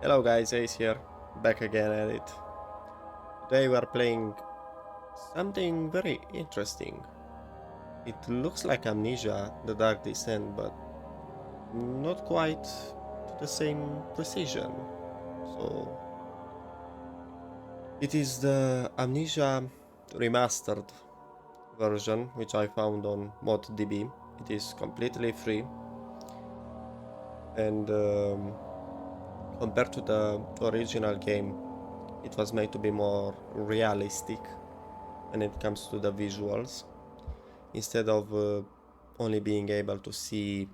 Hello guys, Ace here, back again at it. Today we are playing something very interesting. It looks like Amnesia, The Dark Descent, but not quite to the same precision. So it is the Amnesia Remastered version, which I found on ModDB. It is completely free, and compared to the original game, it was made to be more realistic when it comes to the visuals, instead of only being able to see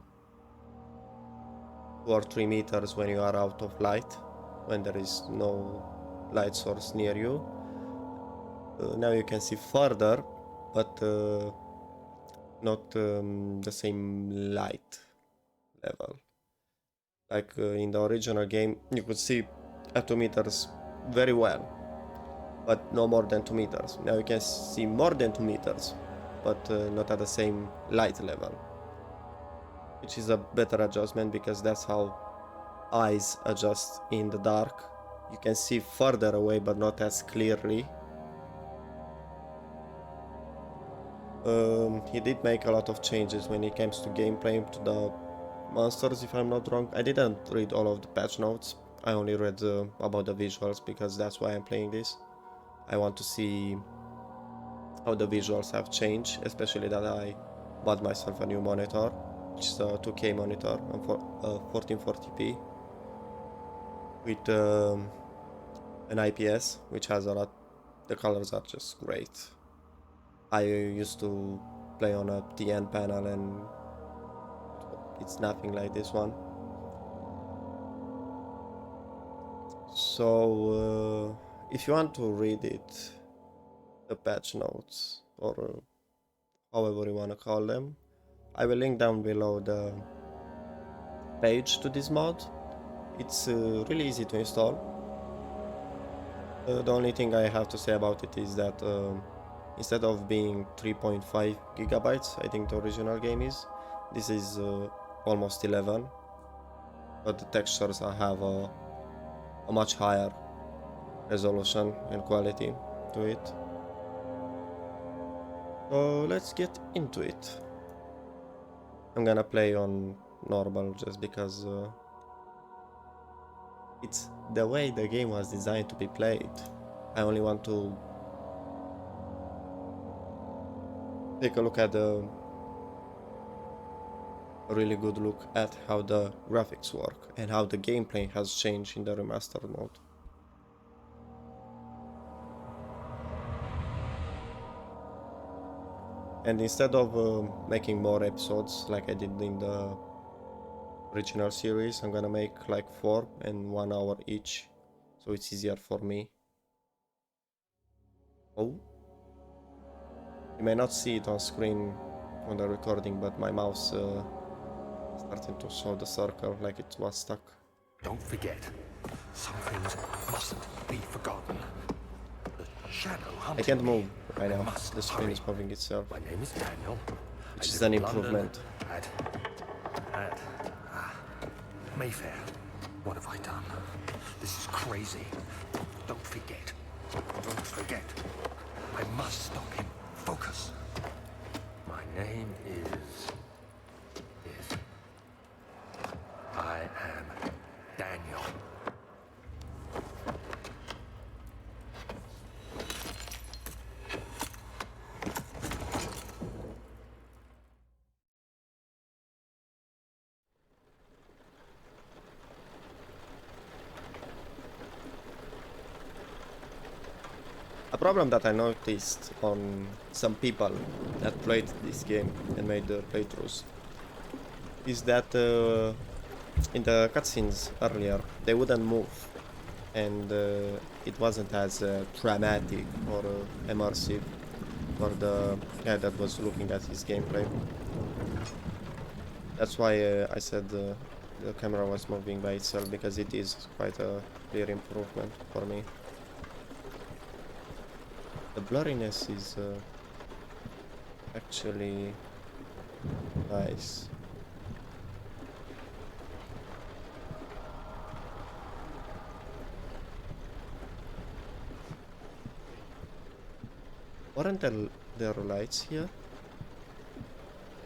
2 or 3 meters when you are out of light, when there is no light source near you. Now you can see further, but not the same light level. Like in the original game, you could see at 2 meters very well, but no more than 2 meters. Now you can see more than 2 meters, but not at the same light level, which is a better adjustment because that's how eyes adjust in the dark. You can see further away but not as clearly. He did make a lot of changes when it comes to gameplay, to the monsters, if I'm not wrong. I didn't read all of the patch notes. I only read about the visuals because that's why I'm playing this. I want to see how the visuals have changed, especially that I bought myself a new monitor, which is a 2K monitor on 1440p with an IPS, which has a lot. The colors are just great. I used to play on a TN panel and it's nothing like this one. So if you want to read it, the patch notes, or however you want to call them, I will link down below the page to this mod. It's really easy to install. The only thing I have to say about it is that instead of being 3.5 gigabytes, I think the original game is, this is almost 11, but the textures have a much higher resolution and quality to it. So let's get into it. I'm gonna play on normal just because it's the way the game was designed to be played. I only want to take a look at a really good look at how the graphics work and how the gameplay has changed in the remastered mode. And instead of making more episodes like I did in the original series, I'm gonna make like 4 and 1 hour each, so it's easier for me. Oh, you may not see it on screen on the recording, but my mouse started to show the circle like it was stuck. Don't forget, some things mustn't be forgotten. The shadow I can't move right I now. must The screen hurry. is moving itself, My name is Daniel. which I is live an in London improvement. At Mayfair. What have I done? This is crazy. Don't forget. Don't forget. I must stop him. Focus. My name is. I am Daniel. A problem that I noticed on some people that played this game and made the playthroughs is that in the cutscenes earlier they wouldn't move, and it wasn't as dramatic or immersive for the guy that was looking at his gameplay. That's why I said the camera was moving by itself, because it is quite a clear improvement for me. The blurriness is actually nice. Weren't there lights here?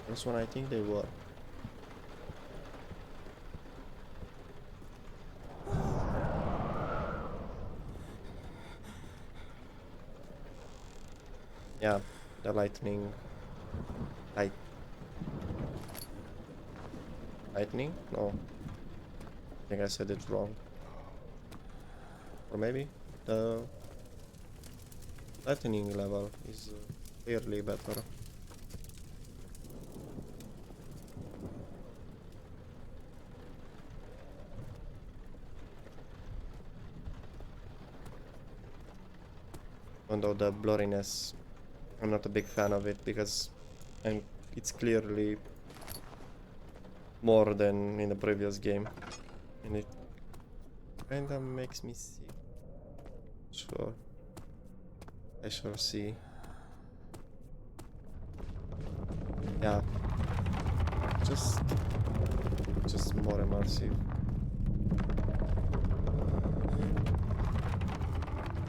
First one, I think they were. Yeah, the lightning. Light. Lightning? No. I think I said it wrong. Or maybe the lightning level is clearly better. Although the blurriness, I'm not a big fan of it because it's clearly more than in the previous game, and it kinda makes me sick. Sure, I shall see. Yeah, just more immersive.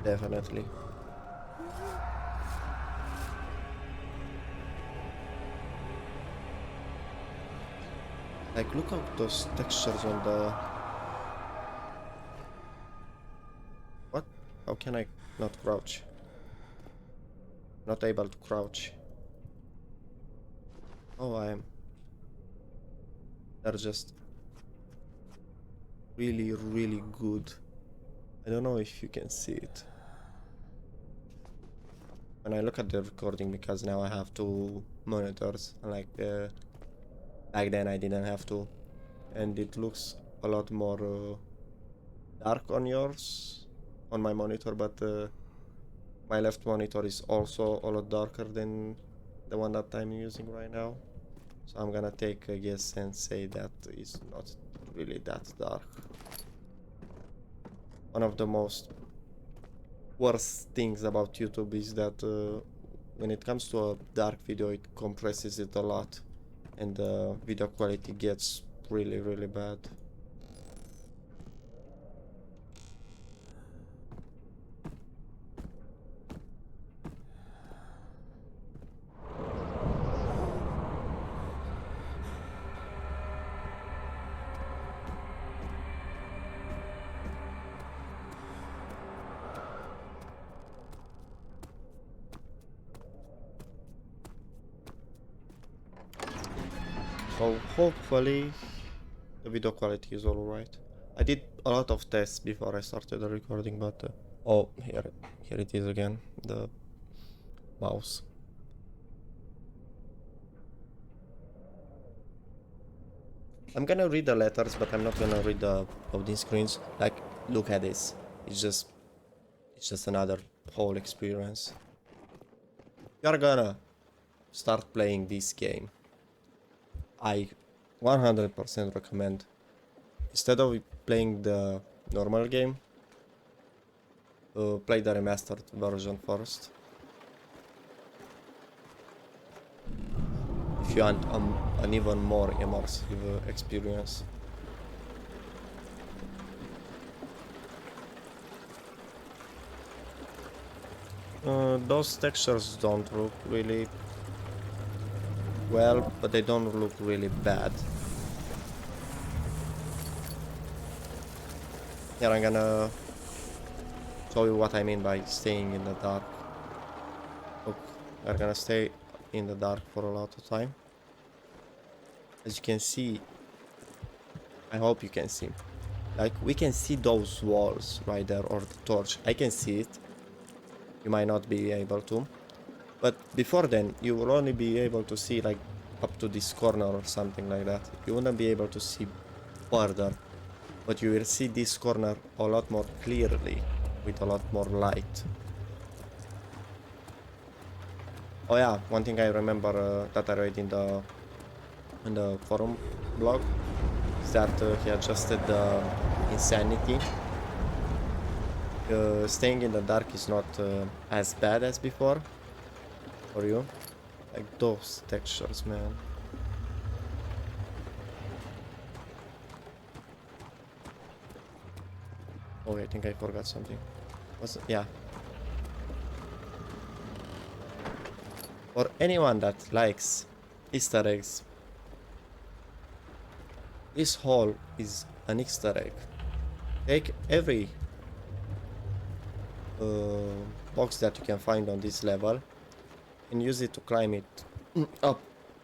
Definitely. Like, look at those textures on the... What? How can I not crouch? Not able to crouch. Oh, I am. They're just really, really good. I don't know if you can see it. When I look at the recording, because now I have two monitors, like back then I didn't have to, and it looks a lot more dark on yours, on my monitor, but my left monitor is also a lot darker than the one that I'm using right now. So I'm gonna take a guess and say that is not really that dark. One of the most worst things about YouTube is that when it comes to a dark video, it compresses it a lot and the video quality gets really, really bad. So hopefully the video quality is alright. I did a lot of tests before I started the recording, but oh, here it is again, the mouse. I'm gonna read the letters, but I'm not gonna read the loading screens. Like, look at this. It's just another whole experience. You're gonna start playing this game. I 100% recommend, instead of playing the normal game, play the remastered version first. If you want an even more immersive experience. Those textures don't look really well, but they don't look really bad. Here I'm gonna show you what I mean by staying in the dark. Look, we're gonna stay in the dark for a lot of time. As you can see, I hope you can see. Like, we can see those walls right there, or the torch. I can see it. You might not be able to. But before then, you will only be able to see like up to this corner or something like that. You wouldn't be able to see further. But you will see this corner a lot more clearly, with a lot more light. Oh yeah, one thing I remember that I read in the forum blog is that he adjusted the insanity. Staying in the dark is not as bad as before for you. Like those textures, man. Oh, I think I forgot something. Yeah. For anyone that likes Easter eggs, this hole is an Easter egg. Take every box that you can find on this level and use it to climb it up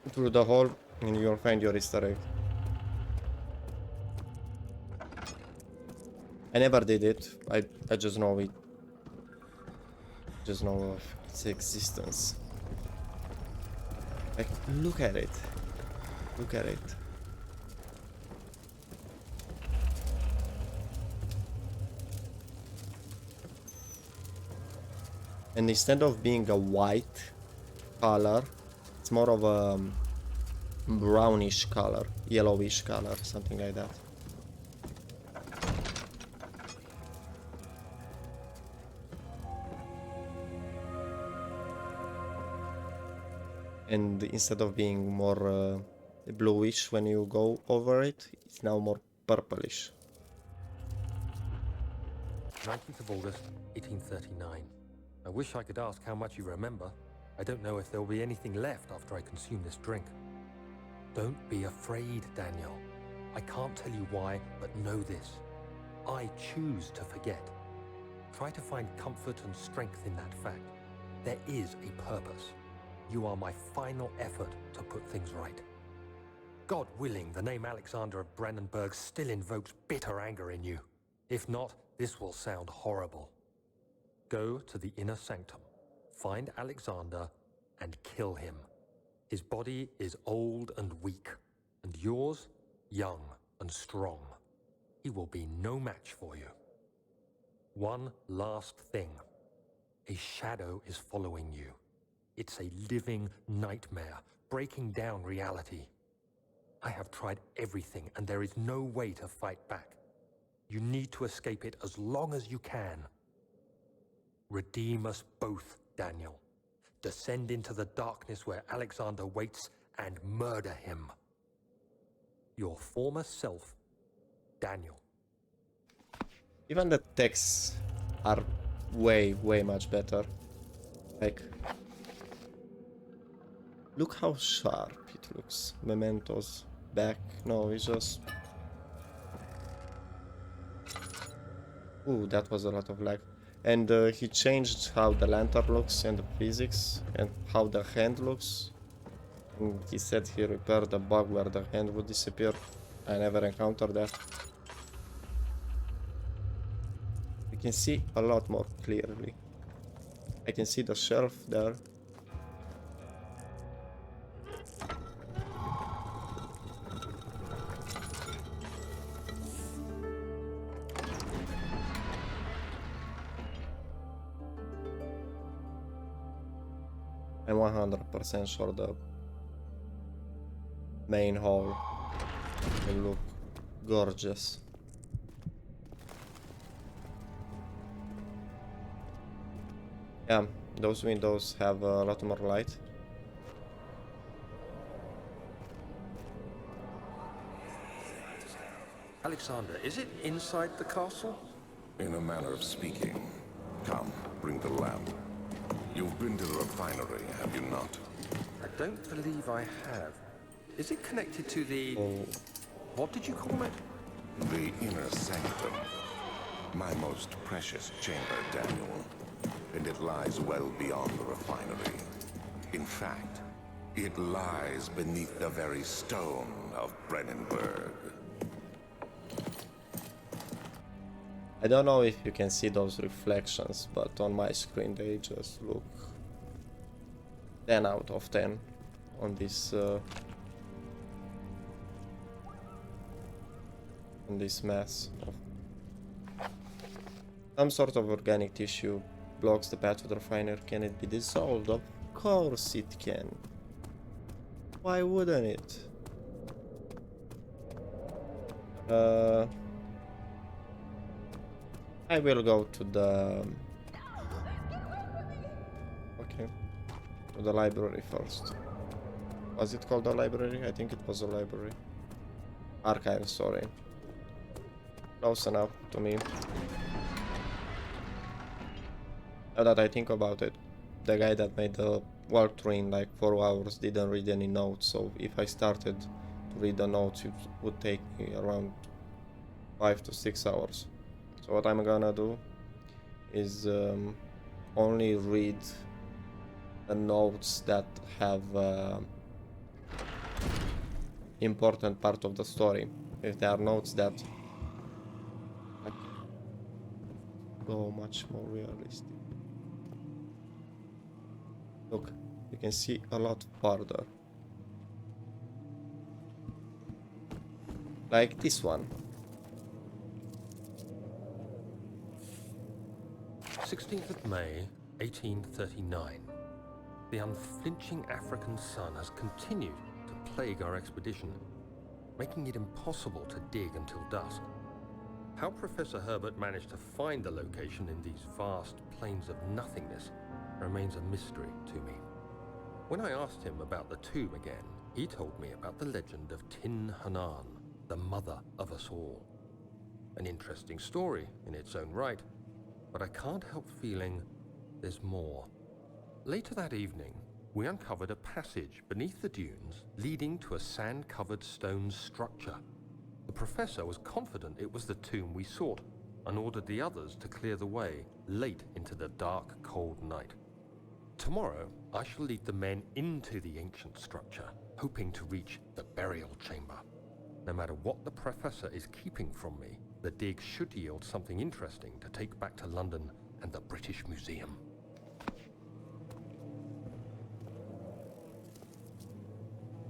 through the hole, and you'll find your Easter egg. I never did it. I just know it. Just know of its existence. Like, look at it. Look at it. And instead of being a white color, it's more of a brownish color, yellowish color, something like that. And instead of being more bluish when you go over it, it's now more purplish. 19th of August, 1839. I wish I could ask how much you remember. I don't know if there will be anything left after I consume this drink. Don't be afraid, Daniel. I can't tell you why, but know this. I choose to forget. Try to find comfort and strength in that fact. There is a purpose. You are my final effort to put things right. God willing, the name Alexander of Brandenburg still invokes bitter anger in you. If not, this will sound horrible. Go to the inner sanctum, find Alexander, and kill him. His body is old and weak, and yours, young and strong. He will be no match for you. One last thing. A shadow is following you. It's a living nightmare, breaking down reality. I have tried everything, and there is no way to fight back. You need to escape it as long as you can. Redeem us both, Daniel. Descend into the darkness where Alexander waits and murder him. Your former self, Daniel. Even the texts are way much better. Like, look how sharp it looks. Mementos back. No, it's just... Ooh, that was a lot of lag. And he changed how the lantern looks and the physics and how the hand looks. And he said he repaired the bug where the hand would disappear. I never encountered that. You can see a lot more clearly. I can see the shelf there. I'm 100% sure the main hall will look gorgeous. Yeah, those windows have a lot more light. Alexander, is it inside the castle? In a manner of speaking. Come, bring the lamp. You've been to the refinery, have you not? I don't believe I have. Is it connected to the... Oh, What did you call it? The inner sanctum. My most precious chamber, Daniel. And it lies well beyond the refinery. In fact, it lies beneath the very stone of Brennenburg. I don't know if you can see those reflections, but on my screen they just look 10 out of 10 on this mess. Some sort of organic tissue blocks the path to the refiner. Can it be dissolved? Of course it can. Why wouldn't it? I will go to the... Okay. To the library first. Was it called a library? I think it was a library. Archive, sorry. Close enough to me. Now that I think about it, the guy that made the walked through in like 4 hours, didn't read any notes, so if I started to read the notes it would take me around 5 to 6 hours. So what I'm gonna do is only read the notes that have important part of the story. If there are notes that like, go much more realistic. Look, you can see a lot farther. Like this one. 16th of May, 1839. The unflinching African sun has continued to plague our expedition, making it impossible to dig until dusk. How Professor Herbert managed to find the location in these vast plains of nothingness remains a mystery to me. When I asked him about the tomb again, he told me about the legend of Tin Hanan, the mother of us all. An interesting story in its own right, but I can't help feeling there's more. Later that evening, we uncovered a passage beneath the dunes leading to a sand-covered stone structure. The professor was confident it was the tomb we sought and ordered the others to clear the way late into the dark, cold night. Tomorrow, I shall lead the men into the ancient structure, hoping to reach the burial chamber. No matter what the professor is keeping from me, the dig should yield something interesting to take back to London and the British Museum.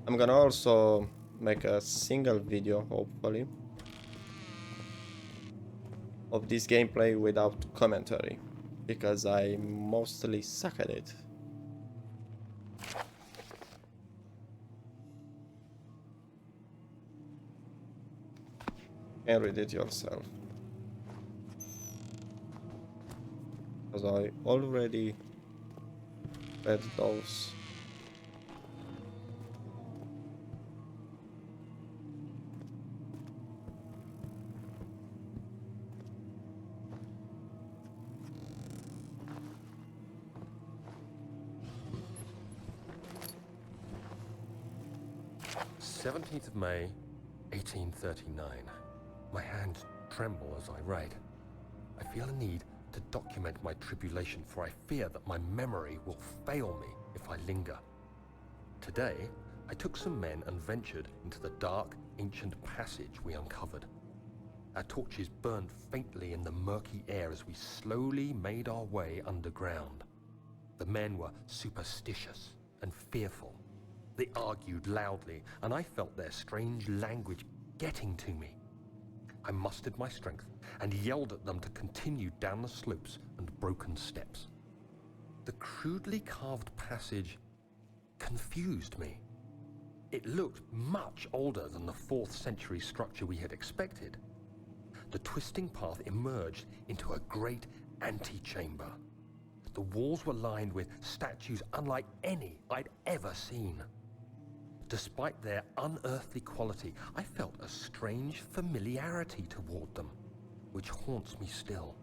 I'm gonna also make a single video, hopefully, of this gameplay without commentary, because I mostly suck at it. You can read it yourself, because I already read those. th of May, 1839. My hands tremble as I write. I feel a need to document my tribulation, for I fear that my memory will fail me if I linger. Today, I took some men and ventured into the dark, ancient passage we uncovered. Our torches burned faintly in the murky air as we slowly made our way underground. The men were superstitious and fearful. They argued loudly, and I felt their strange language getting to me. I mustered my strength and yelled at them to continue down the slopes and broken steps. The crudely carved passage confused me. It looked much older than the 4th century structure we had expected. The twisting path emerged into a great antechamber. The walls were lined with statues unlike any I'd ever seen. Despite their unearthly quality, I felt a strange familiarity toward them, which haunts me still.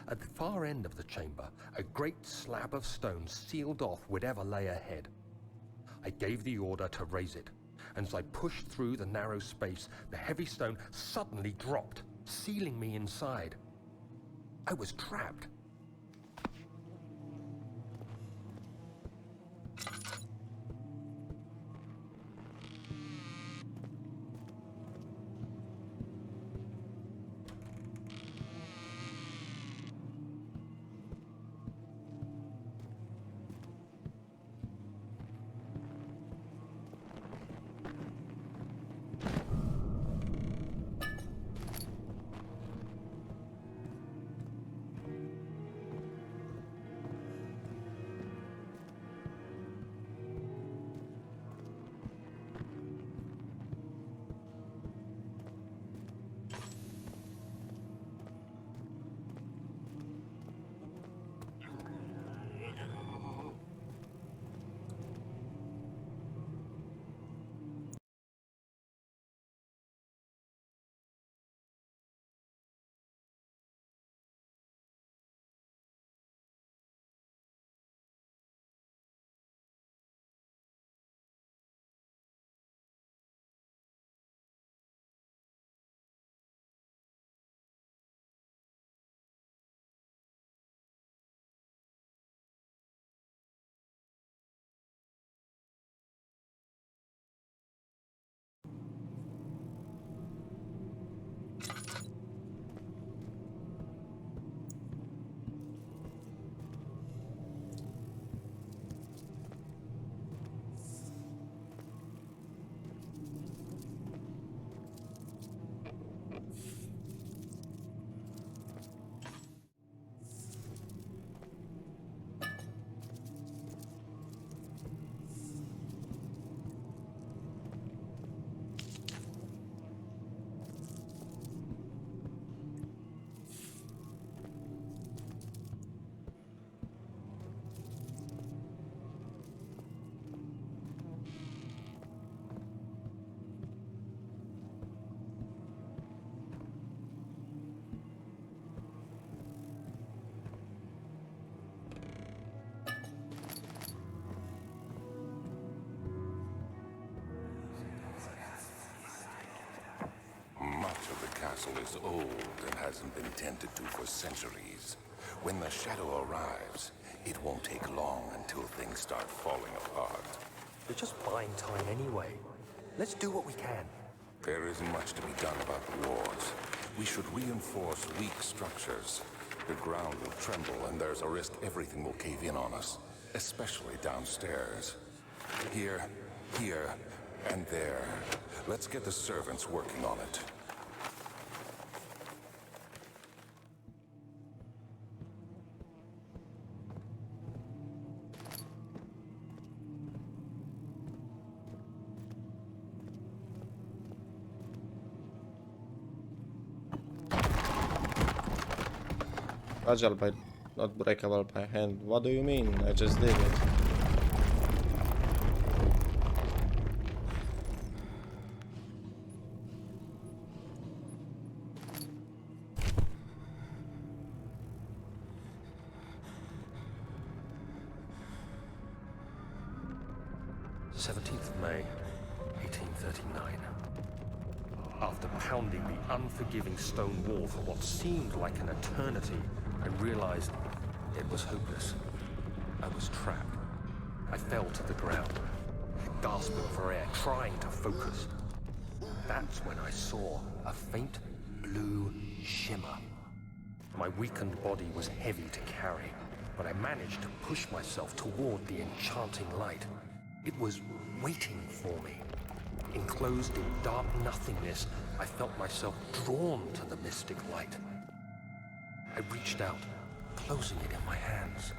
At the far end of the chamber, a great slab of stone sealed off whatever lay ahead. I gave the order to raise it, and as I pushed through the narrow space, the heavy stone suddenly dropped, sealing me inside. I was trapped. Much of the castle is old and hasn't been tended to for centuries. When the shadow arrives, it won't take long until things start falling apart. We're just buying time anyway. Let's do what we can. There isn't much to be done about the walls. We should reinforce weak structures. The ground will tremble and there's a risk everything will cave in on us, especially downstairs. Here, and there. Let's get the servants working on it. Fragile by not breakable by hand. What do you mean? I just did it. May 1839. After pounding the unforgiving stone wall for what seemed like an eternity, I realized it was hopeless. I was trapped. I fell to the ground, gasping for air, trying to focus. That's when I saw a faint blue shimmer. My weakened body was heavy to carry, but I managed to push myself toward the enchanting light. It was waiting for me. Enclosed in dark nothingness, I felt myself drawn to the mystic light. I reached out, closing it in my hands.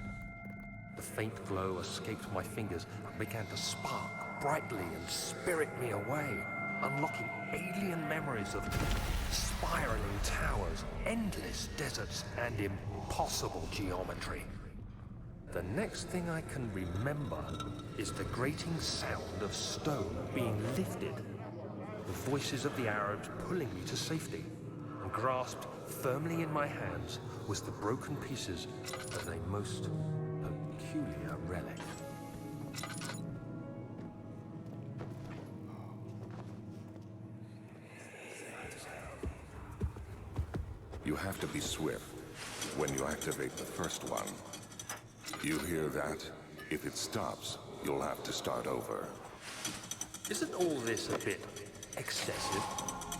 The faint glow escaped my fingers and began to spark brightly and spirit me away, unlocking alien memories of spiraling towers, endless deserts, and impossible geometry. The next thing I can remember is the grating sound of stone being lifted, the voices of the Arabs pulling me to safety, and grasped firmly in my hands was the broken pieces of a most peculiar relic. You have to be swift when you activate the first one. You hear that? If it stops, you'll have to start over. Isn't all this a bit excessive?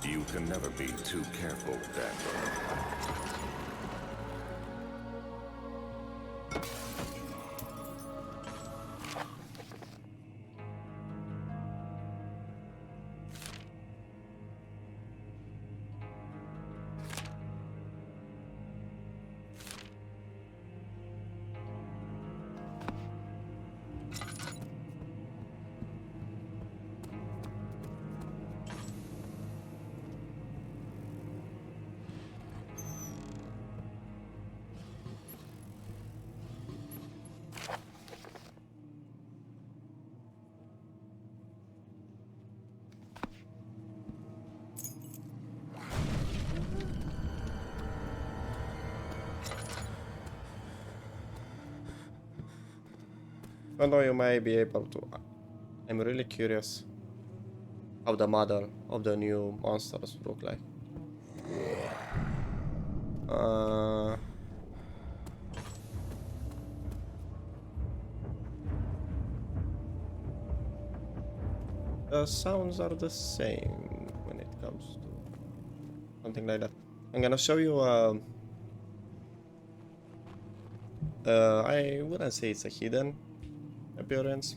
You can never be too careful, Daniel. I know you may be able to. I'm really curious how the model of the new monsters look like. The sounds are the same when it comes to something like that. I'm gonna show you I wouldn't say it's a hidden appearance.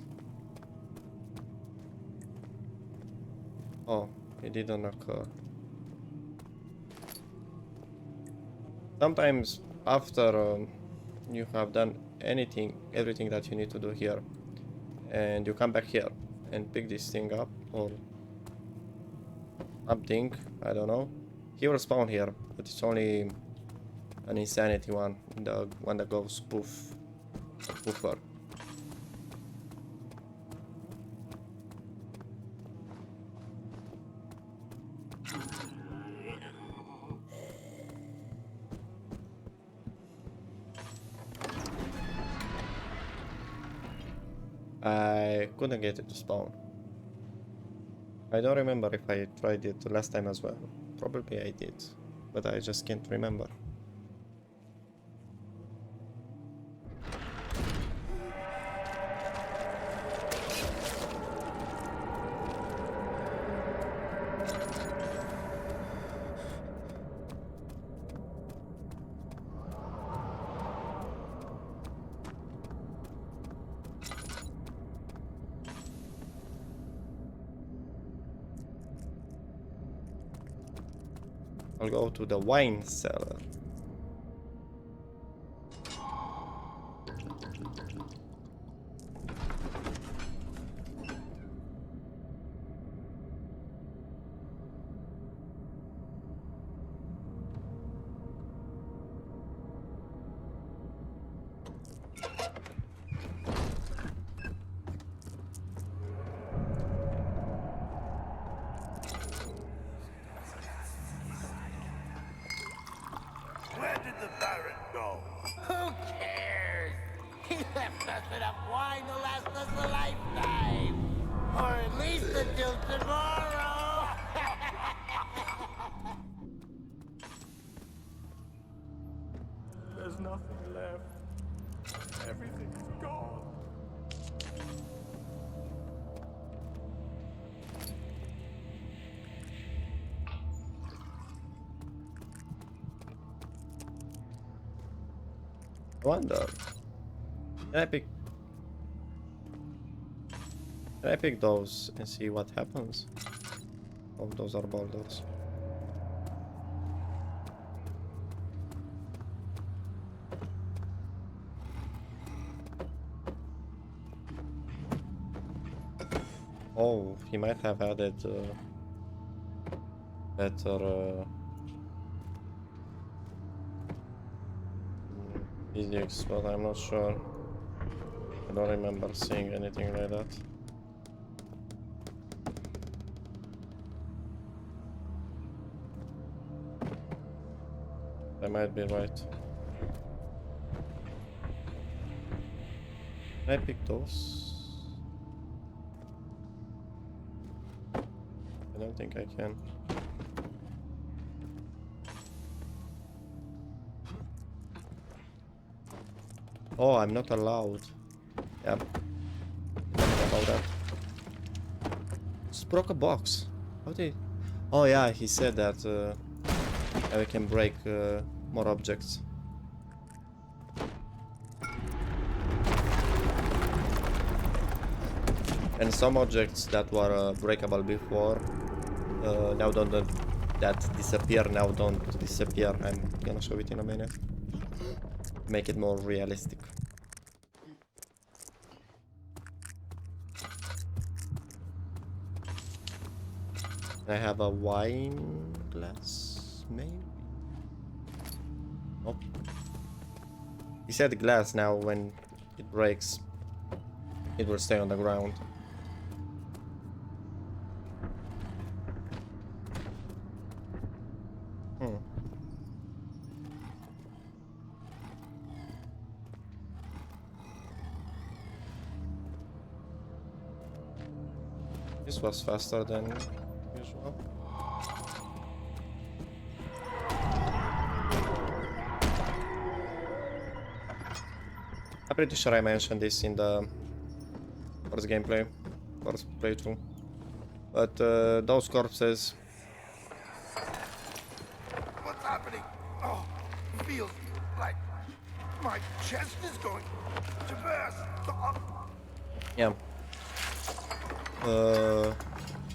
Oh, it didn't occur. Sometimes after you have done everything that you need to do here, and you come back here and pick this thing up or something, I don't know, he will spawn here, but it's only an insanity one, the one that goes poofer. I couldn't get it to spawn. I don't remember if I tried it last time as well. Probably I did, but I just can't remember. I'll go to the wine cellar. Where did the Baron go? Who cares? He left us enough wine to last us a lifetime. Or at least until tomorrow. There's nothing left. Everything's gone. I wonder. Can I pick those and see what happens? Oh, those are boulders. Oh, he might have added better physics, but I'm not sure. I don't remember seeing anything like that. I might be right. Can I pick those? I don't think I can. Oh, I'm not allowed. Yep. About that. Just broke a box. How did? Oh yeah, he said that we can break more objects. And some objects that were breakable before now don't that disappear now don't disappear. I'm gonna show it in a minute. Make it more realistic. I have a wine glass, maybe? Oh. He said glass now when it breaks, it will stay on the ground. This was faster than usual. I'm pretty sure I mentioned this in the first playthrough. But those corpses, Oh, feels like my chest is going to burst. Oh, Yeah.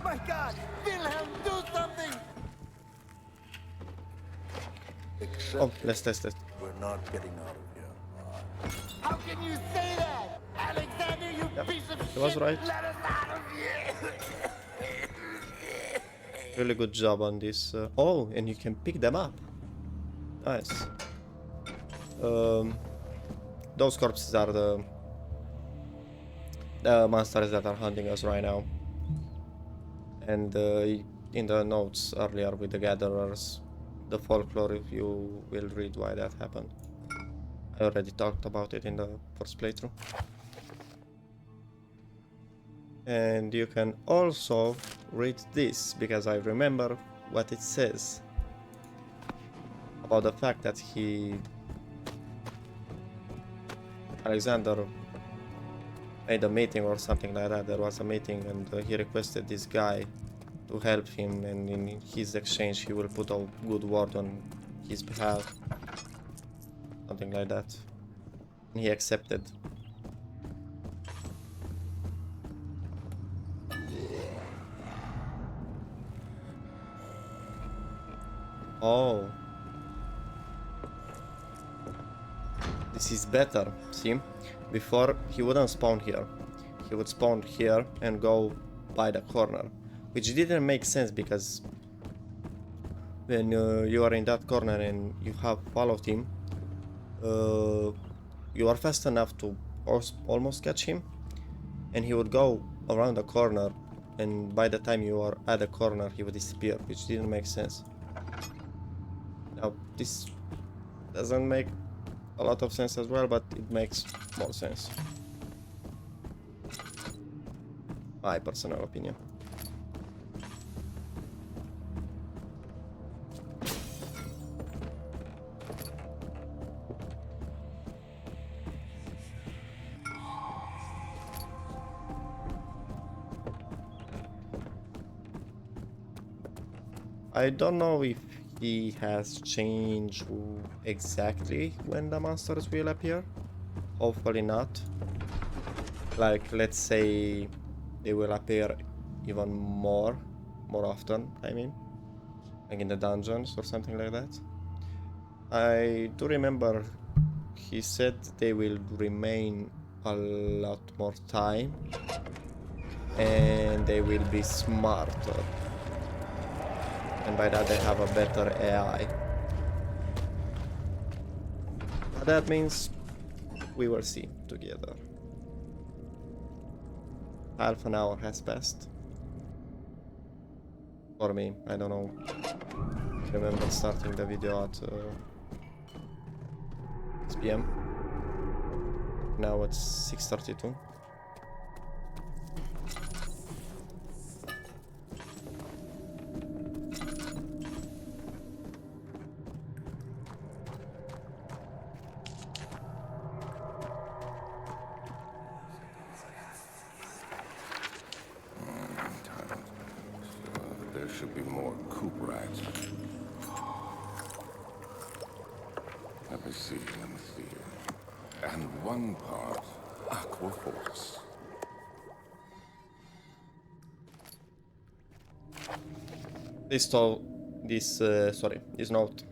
My God, Wilhelm, do something! except Oh, let's test it. we're not getting out of here. How can you say that? Alexander, you Yep, piece of he shit! was right. Let us out of here! Really good job on this. Oh, and you can pick them up. Nice. Those corpses are the monsters that are hunting us right now. And in the notes earlier with the gatherers, the folklore, if you will read why that happened. I already talked about it in the first playthrough. And you can also read this, because I remember what it says about the fact that Alexander made a meeting or something like that. There was a meeting and he requested this guy to help him, and in his exchange he will put a good word on his behalf. Something like that. And he accepted. Oh. This is better, see? Before, he wouldn't spawn here. He would spawn here and go by the corner. Which didn't make sense, because when you are in that corner and you have followed him, you are fast enough to almost catch him, and he would go around the corner, and by the time you are at the corner he would disappear, which didn't make sense. Now this doesn't make a lot of sense as well, but it makes more sense. My personal opinion. I don't know if he has changed exactly when the monsters will appear. Hopefully not. Like, let's say they will appear even more often, I mean. Like in the dungeons or something like that. I do remember he said they will remain a lot more time. And they will be smarter. And by that they have a better AI. But that means we will see together. Half an hour has passed. For me, I don't know. I remember starting the video at 6 PM. Now it's 6:32. There should be more coop rats. Let me see. And one part aqua force. This note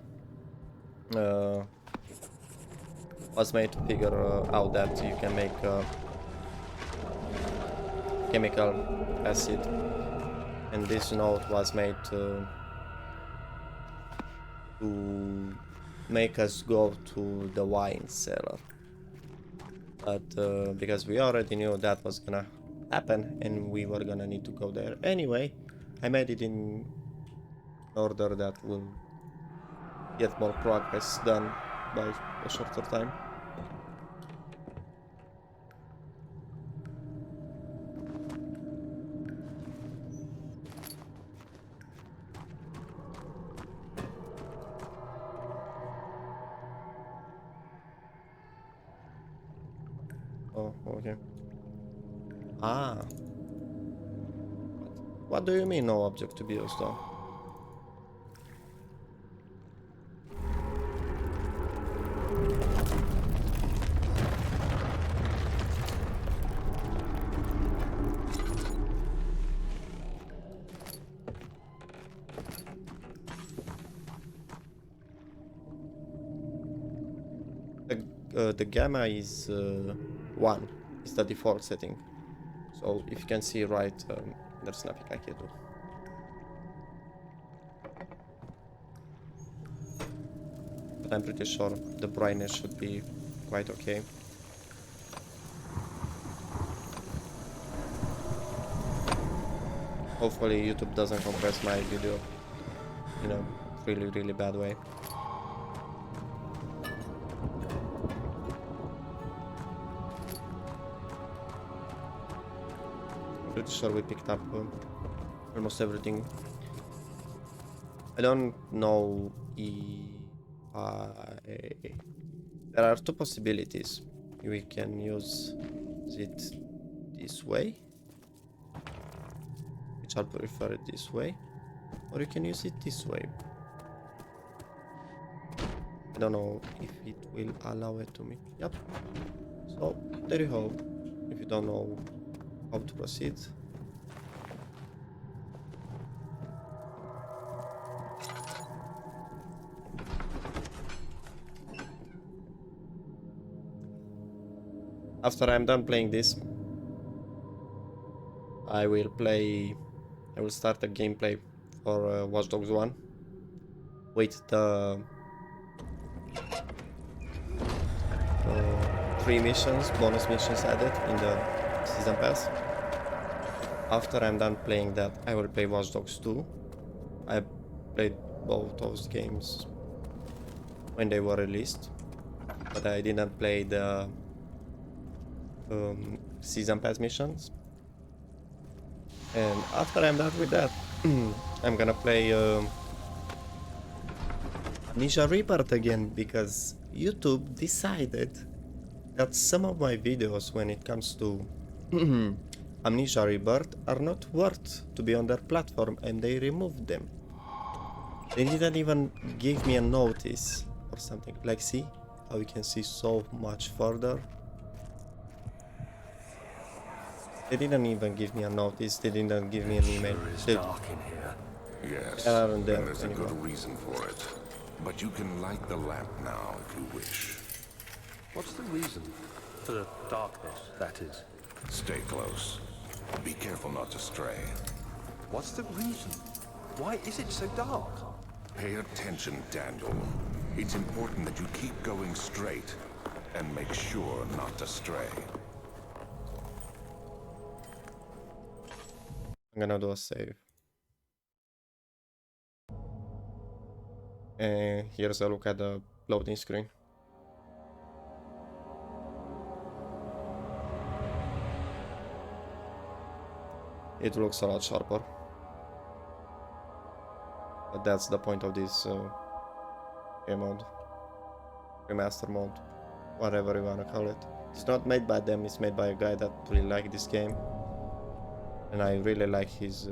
was made to figure out that you can make chemical acid, and this note was made to make us go to the wine cellar, but because we already knew that was gonna happen and we were gonna need to go there anyway, I made it in order that will get more progress done by a shorter time. Oh, okay. Ah. What do you mean no object to be used though? the gamma is 1. It's the default setting. So if you can see right, there's nothing I can do. But I'm pretty sure the brightness should be quite okay. Hopefully YouTube doesn't compress my video in a really bad way. I'm pretty sure we picked up almost everything. I don't know if there are two possibilities. We can use it this way, which I'll prefer it this way, or you can use it this way. I don't know if it will allow it to me. Yep. So there you go. If you don't know how to proceed. After I'm done playing this, I will start a gameplay for Watch Dogs 1 with the 3 missions, bonus missions added in the season pass. After I'm done playing that, I will play Watch Dogs 2. I played both those games when they were released, but I didn't play the season pass missions. And after I'm done with that, I'm gonna play Amnesia Rebirth again, because YouTube decided that some of my videos when it comes to Amnesia Rebirth are not worth to be on their platform, and they removed them. They didn't even give me a notice or something. Like, see how you can see so much further. They didn't even give me a notice. They didn't give me an email. It's dark in here. Yes, They aren't and there there's a anymore. good reason for it. But you can light the lamp now if you wish. What's the reason for the darkness, that is? Stay close. Be careful not to stray. What's the reason? Why is it so dark? Pay attention, Daniel. It's important that you keep going straight and make sure not to stray. I'm gonna do a save. And here's a look at the loading screen. It looks a lot sharper. But that's the point of this game mode. Remaster mode. Whatever you wanna call it. It's not made by them, it's made by a guy that really liked this game. And I really like his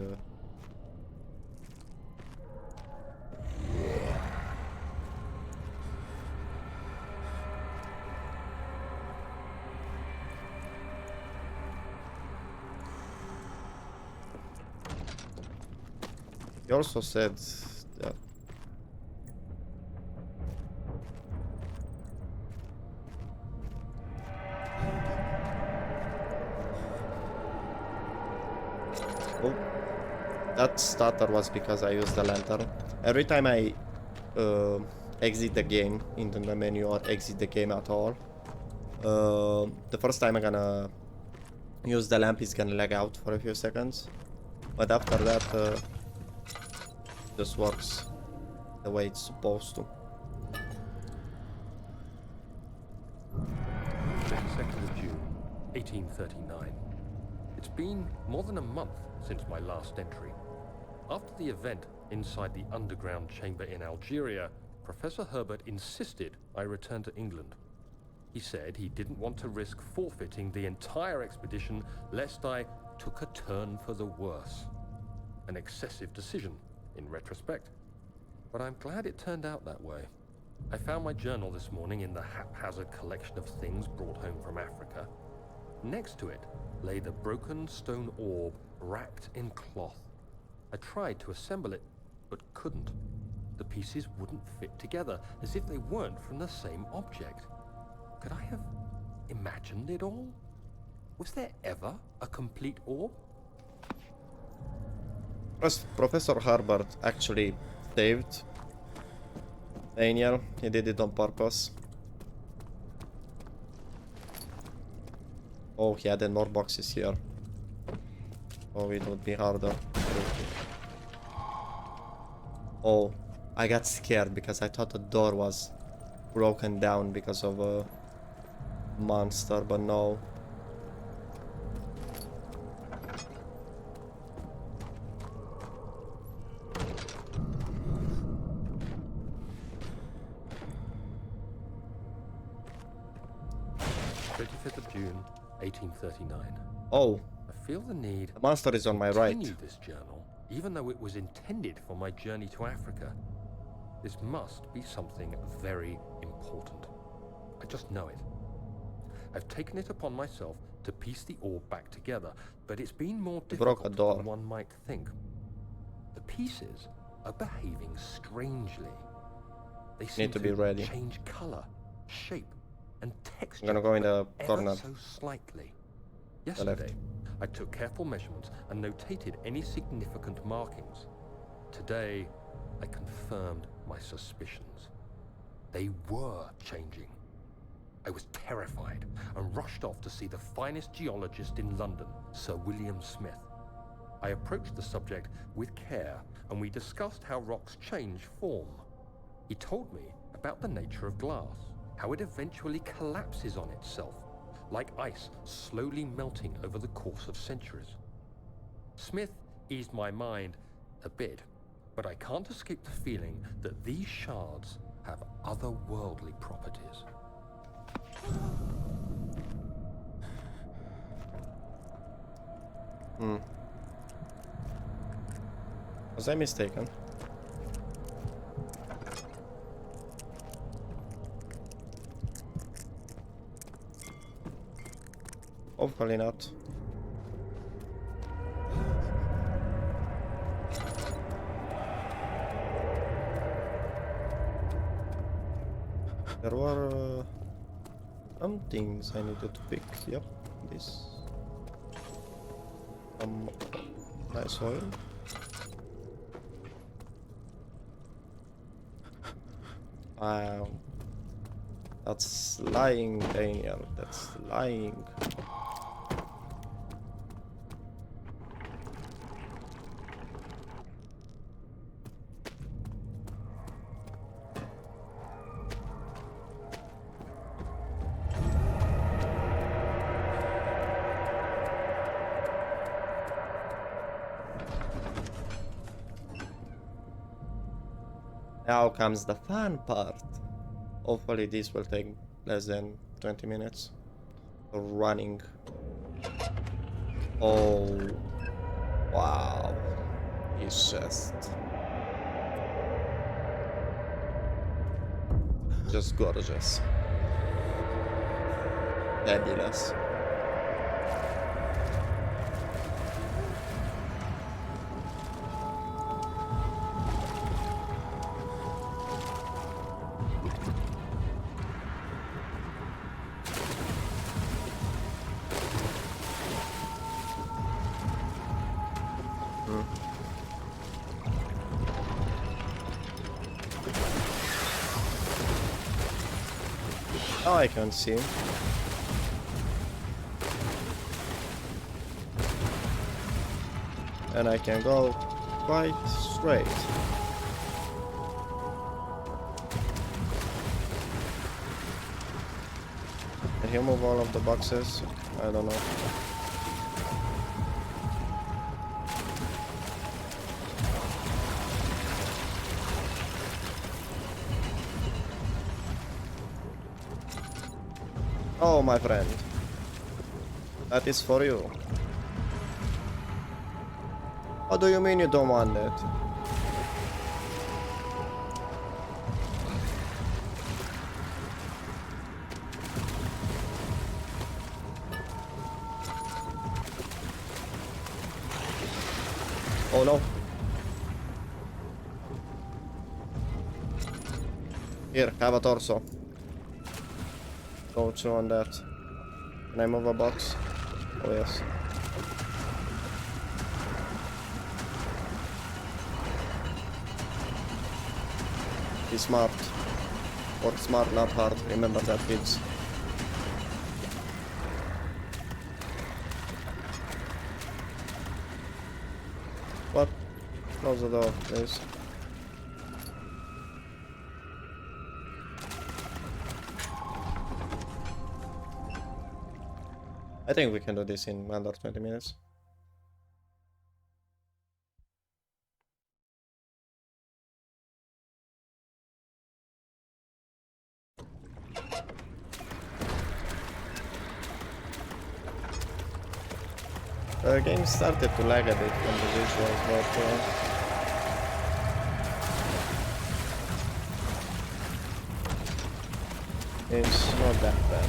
he also said that that stutter was because I used the lantern. Every time I exit the game in the menu or exit the game at all, the first time I'm gonna use the lamp is gonna lag out for a few seconds, but after that just works the way it's supposed to. 22nd of June, 1839. It's been more than a month since my last entry. After the event inside the underground chamber in Algeria, Professor Herbert insisted I return to England. He said he didn't want to risk forfeiting the entire expedition lest I took a turn for the worse. An excessive decision, in retrospect. But I'm glad it turned out that way. I found my journal this morning in the haphazard collection of things brought home from Africa. Next to it lay the broken stone orb wrapped in cloth. I tried to assemble it, but couldn't. The pieces wouldn't fit together, as if they weren't from the same object. Could I have imagined it all? Was there ever a complete orb? Professor Harbert actually saved Daniel. He did it on purpose. Oh, he added more boxes here. Oh, it would be harder. Oh, I got scared because I thought the door was broken down because of a monster, but no. June 1839. Oh, I feel the need the monster is on my to right. continue this journal, even though it was intended for my journey to Africa. This must be something very important. I just know it. I've taken it upon myself to piece the orb back together, but it's been more broke a difficult door. than one might think. The pieces are behaving strangely. They seem Need to be ready. change color, shape, and texture. I'm gonna go in the ever corner. so slightly. left. Yesterday, I took careful measurements and notated any significant markings. Today, I confirmed my suspicions. They were changing. I was terrified and rushed off to see the finest geologist in London, Sir William Smith. I approached the subject with care, and we discussed how rocks change form. He told me about the nature of glass, how it eventually collapses on itself, like ice slowly melting over the course of centuries. Smith eased my mind a bit, but I can't escape the feeling that these shards have otherworldly properties. Was I mistaken? Hopefully not. There were some things I needed to pick. Yep, this. Some nice oil. Wow. That's lying, Daniel. That's lying. Now comes the fun part. Hopefully this will take less than 20 minutes. Running. Oh. Wow. It's just gorgeous. Fabulous. Now I can see. And I can go quite straight. Can he move all of the boxes? I don't know. Oh, my friend. That is for you. What do you mean you don't want it? Oh no. Here, have a torso. go to on that. Can I move a box? Oh yes. Be smart. Work smart, not hard. Remember that, kids. What? Close the door, please. I think we can do this in under 20 minutes. The game started to lag a bit from the visuals, but it's not that bad.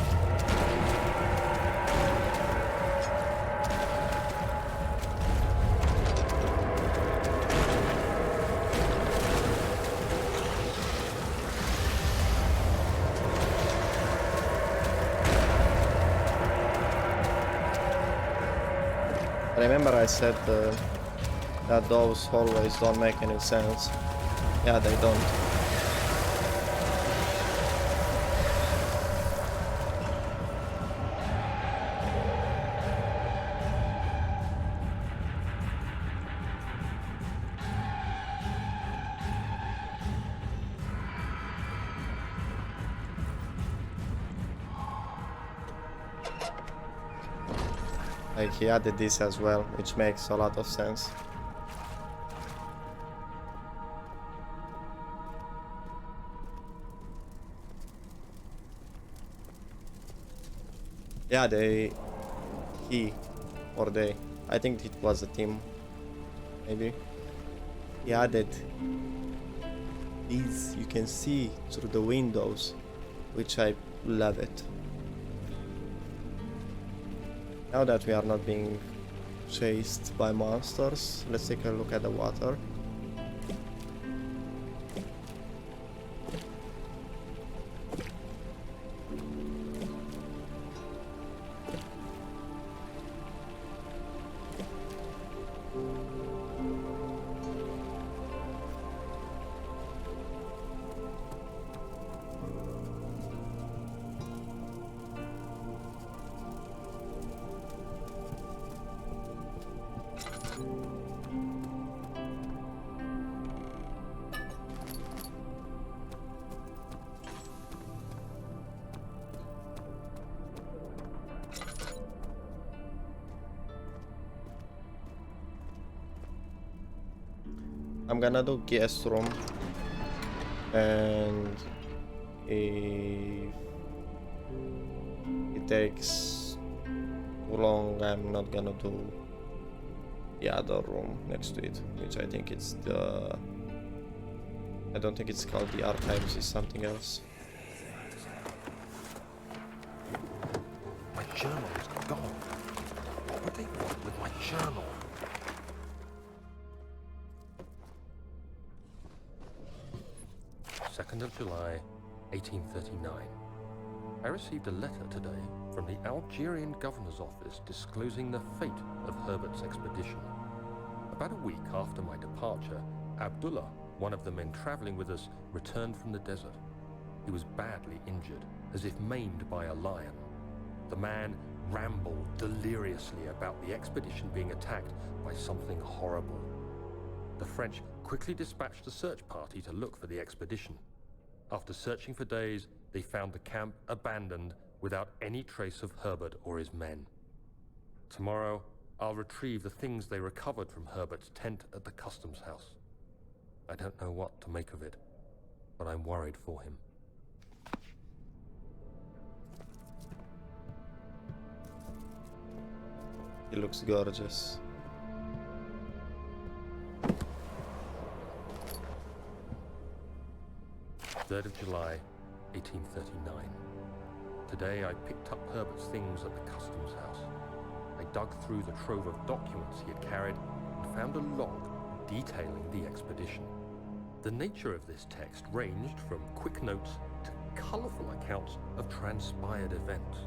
Remember I said that those hallways don't make any sense. Yeah, they don't. Like he added this as well, which makes a lot of sense. Yeah, I think it was a team, maybe. He added these, you can see through the windows, which I love it. Now that we are not being chased by monsters, let's take a look at the water. I'm gonna do guest room, and if it takes too long, I'm not gonna do the other room next to it, which I think it's the... I don't think it's called the archives, it's something else. My journal is gone. What would they want with my journal? 2nd of July, 1839. I received a letter today from the Algerian governor's office disclosing the fate of Herbert's expedition. About a week after my departure, Abdullah, one of the men traveling with us, returned from the desert. He was badly injured, as if maimed by a lion. The man rambled deliriously about the expedition being attacked by something horrible. The French quickly dispatched a search party to look for the expedition. After searching for days, they found the camp abandoned without any trace of Herbert or his men. Tomorrow, I'll retrieve the things they recovered from Herbert's tent at the customs house. I don't know what to make of it, but I'm worried for him. He looks gorgeous. Third of July, 1839. Today I picked up Herbert's things at the customs house. I dug through the trove of documents he had carried and found a log detailing the expedition. The nature of this text ranged from quick notes to colourful accounts of transpired events.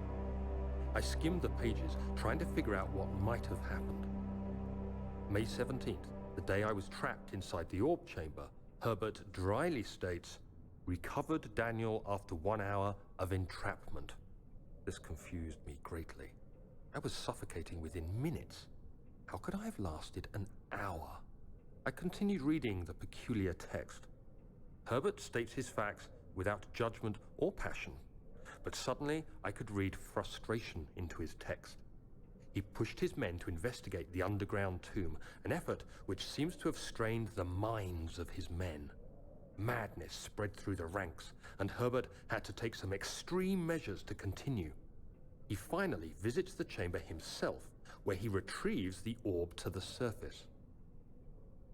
I skimmed the pages, trying to figure out what might have happened. May 17th, the day I was trapped inside the orb chamber, Herbert dryly states, "Recovered Daniel after 1 hour of entrapment." This confused me greatly. I was suffocating within minutes. How could I have lasted an hour? I continued reading the peculiar text. Herbert states his facts without judgment or passion, but suddenly I could read frustration into his text. He pushed his men to investigate the underground tomb, an effort which seems to have strained the minds of his men. Madness spread through the ranks, and Herbert had to take some extreme measures to continue. He finally visits the chamber himself, where he retrieves the orb to the surface.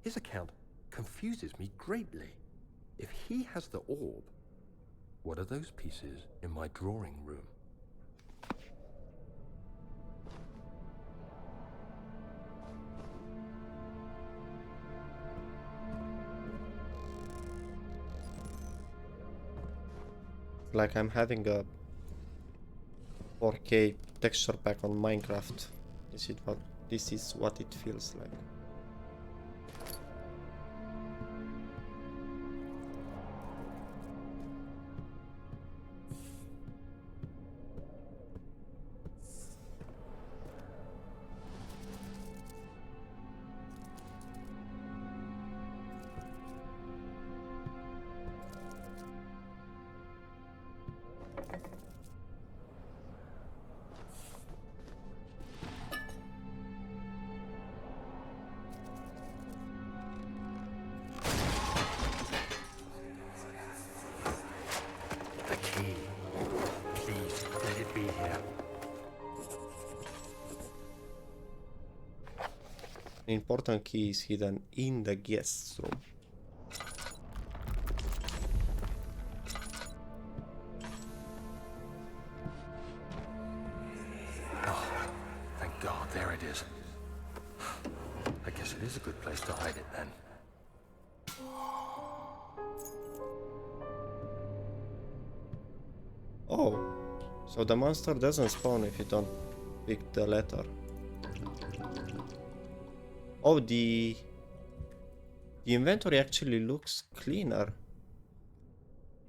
His account confuses me greatly. If he has the orb, what are those pieces in my drawing room? Like I'm having a 4K texture pack on Minecraft. This is what it feels like. The key. Please, let it be here. An important key is hidden in the guest room. Oh, thank God, there it is. I guess it is a good place to hide it then. Oh, so the monster doesn't spawn if you don't pick the letter. Oh, the inventory actually looks cleaner.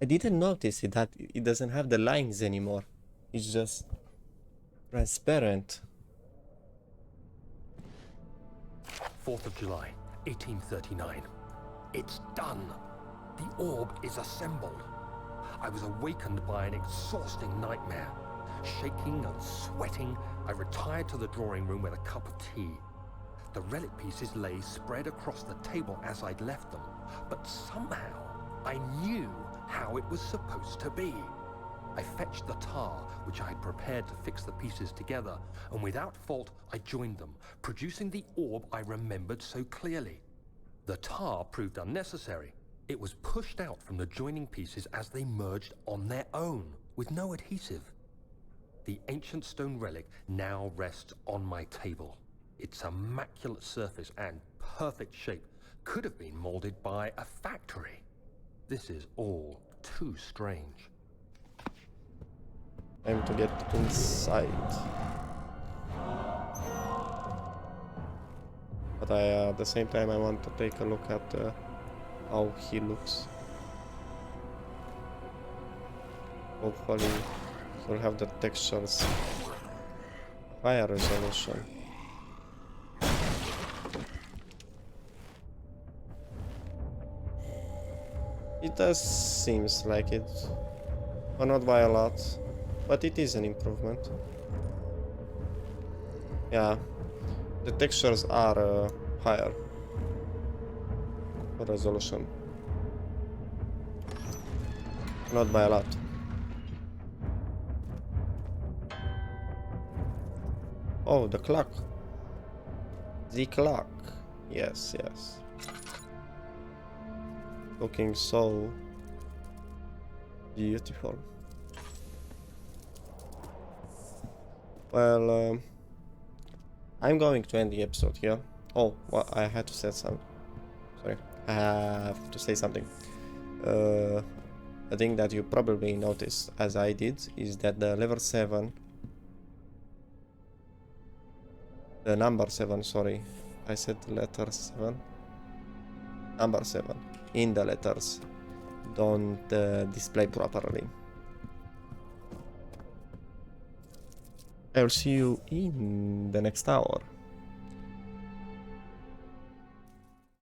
I didn't notice it that it doesn't have the lines anymore. It's just transparent. 4th of July, 1839. It's done. The orb is assembled. I was awakened by an exhausting nightmare. Shaking and sweating, I retired to the drawing room with a cup of tea. The relic pieces lay spread across the table as I'd left them, but somehow I knew how it was supposed to be. I fetched the tar, which I had prepared to fix the pieces together, and without fault I joined them, producing the orb I remembered so clearly. The tar proved unnecessary. It was pushed out from the joining pieces as they merged on their own, with no adhesive. The ancient stone relic now rests on my table. Its immaculate surface and perfect shape could have been molded by a factory. This is all too strange. Time to get inside. But at the same time I want to take a look at how he looks. Hopefully he'll have the textures higher resolution. It does seems like it, but not by a lot, but it is an improvement. Yeah, the textures are higher for resolution, not by a lot. Oh, the clock. The clock. Yes, yes. Looking so beautiful. Well, I'm going to end the episode here. Oh, well, I had to say something. Sorry, I have to say something. a thing that you probably noticed, as I did, is that the level 7, the number 7, sorry, I said letter 7, number 7, in the letters don't display properly. I will see you in the next hour.